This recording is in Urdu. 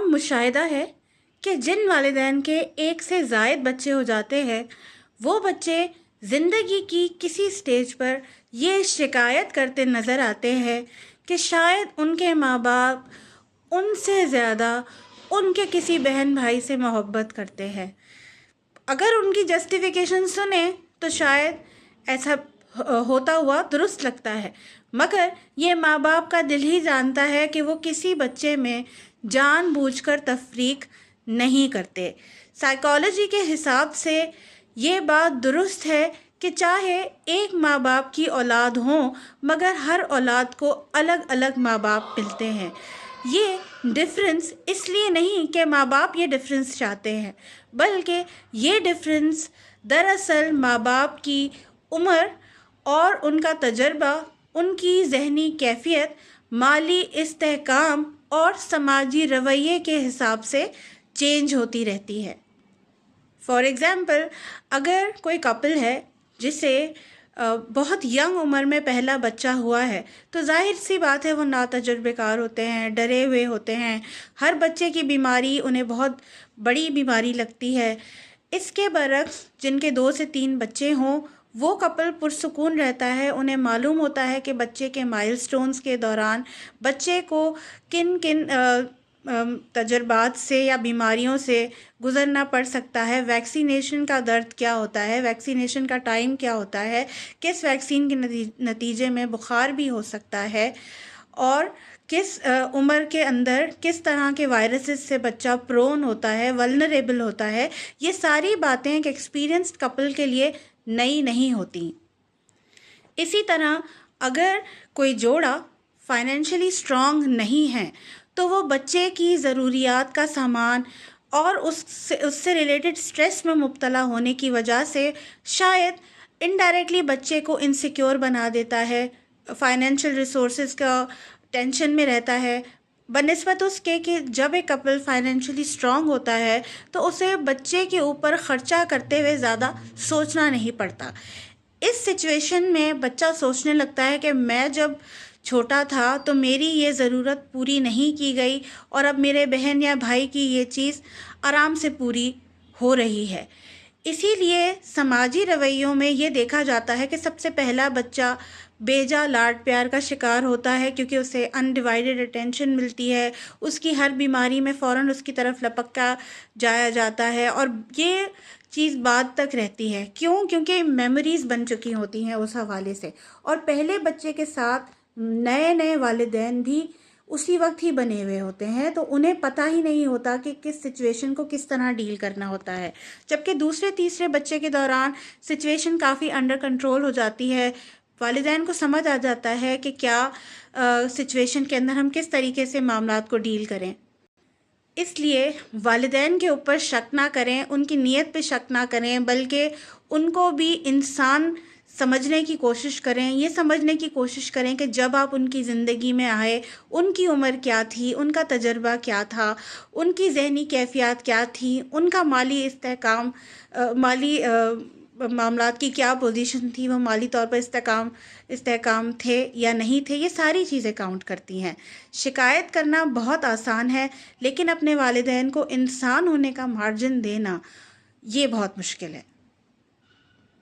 عام مشاہدہ ہے کہ جن والدین کے ایک سے زائد بچے ہو جاتے ہیں وہ بچے زندگی کی کسی سٹیج پر یہ شکایت کرتے نظر آتے ہیں کہ شاید ان کے ماں باپ ان سے زیادہ ان کے کسی بہن بھائی سے محبت کرتے ہیں۔ اگر ان کی جسٹیفیکیشن سنیں تو شاید ایسا ہوتا ہوا درست لگتا ہے، مگر یہ ماں باپ کا دل ہی جانتا ہے کہ وہ کسی بچے میں جان بوجھ کر تفریق نہیں کرتے۔ سائیکالوجی کے حساب سے یہ بات درست ہے کہ چاہے ایک ماں باپ کی اولاد ہوں مگر ہر اولاد کو الگ الگ ماں باپ ملتے ہیں۔ یہ ڈفرینس اس لیے نہیں کہ ماں باپ یہ ڈفرینس چاہتے ہیں، بلکہ یہ ڈفرینس دراصل ماں باپ کی عمر اور ان کا تجربہ، ان کی ذہنی کیفیت، مالی استحکام اور سماجی رویے کے حساب سے چینج ہوتی رہتی ہے۔ فار ایگزامپل، اگر کوئی کپل ہے جسے بہت ینگ عمر میں پہلا بچہ ہوا ہے تو ظاہر سی بات ہے وہ ناتجربے کار ہوتے ہیں، ڈرے ہوئے ہوتے ہیں، ہر بچے کی بیماری انہیں بہت بڑی بیماری لگتی ہے۔ اس کے برعکس جن کے 2 سے 3 بچے ہوں وہ کپل پرسکون رہتا ہے، انہیں معلوم ہوتا ہے کہ بچے کے مائل سٹونز کے دوران بچے کو کن کن تجربات سے یا بیماریوں سے گزرنا پڑ سکتا ہے، ویکسینیشن کا درد کیا ہوتا ہے، ویکسینیشن کا ٹائم کیا ہوتا ہے، کس ویکسین کے نتیجے میں بخار بھی ہو سکتا ہے، اور کس عمر کے اندر کس طرح کے وائرسز سے بچہ پرون ہوتا ہے، ولنریبل ہوتا ہے۔ یہ ساری باتیں ایک ایکسپیرینسڈ کپل کے لیے نئی نہیں ہوتی۔ اسی طرح اگر کوئی جوڑا فائنینشلی اسٹرانگ نہیں ہے تو وہ بچے کی ضروریات کا سامان اور اس سے ریلیٹڈ سٹریس میں مبتلا ہونے کی وجہ سے شاید انڈائریکٹلی بچے کو انسیکیور بنا دیتا ہے، فائنینشیل ریسورسز کا ٹینشن میں رہتا ہے، بنسبت اس کے کہ جب ایک کپل فائنینشلی اسٹرانگ ہوتا ہے تو اسے بچے کے اوپر خرچہ کرتے ہوئے زیادہ سوچنا نہیں پڑتا۔ اس سچویشن میں بچہ سوچنے لگتا ہے کہ میں جب چھوٹا تھا تو میری یہ ضرورت پوری نہیں کی گئی اور اب میرے بہن یا بھائی کی یہ چیز آرام سے پوری ہو رہی ہے۔ اسی لیے سماجی رویوں میں یہ دیکھا جاتا ہے کہ سب سے پہلا بچہ بیجا لاڈ پیار کا شکار ہوتا ہے کیونکہ اسے انڈیوائیڈڈ اٹینشن ملتی ہے، اس کی ہر بیماری میں فوراً اس کی طرف لپکا جایا جاتا ہے اور یہ چیز بعد تک رہتی ہے۔ کیونکہ میموریز بن چکی ہوتی ہیں اس حوالے سے، اور پہلے بچے کے ساتھ نئے والدین بھی اسی وقت ہی بنے ہوئے ہوتے ہیں تو انہیں پتہ ہی نہیں ہوتا کہ کس سچویشن کو کس طرح ڈیل کرنا ہوتا ہے، جبکہ دوسرے تیسرے بچے کے دوران سچویشن کافی انڈر کنٹرول ہو جاتی ہے، والدین کو سمجھ آ جاتا ہے کہ کیا سچویشن کے اندر ہم کس طریقے سے معاملات کو ڈیل کریں۔ اس لیے والدین کے اوپر شک نہ کریں، ان کی نیت پہ شک نہ کریں، بلکہ ان کو بھی انسان سمجھنے کی کوشش کریں، یہ سمجھنے کی کوشش کریں کہ جب آپ ان کی زندگی میں آئے ان کی عمر کیا تھی، ان کا تجربہ کیا تھا، ان کی ذہنی کیفیات کیا تھی، ان کا مالی استحکام، مالی معاملات کی کیا پوزیشن تھی، وہ مالی طور پر استحکام تھے یا نہیں تھے، یہ ساری چیزیں کاؤنٹ کرتی ہیں۔ شکایت کرنا بہت آسان ہے لیکن اپنے والدین کو انسان ہونے کا مارجن دینا یہ بہت مشکل ہے۔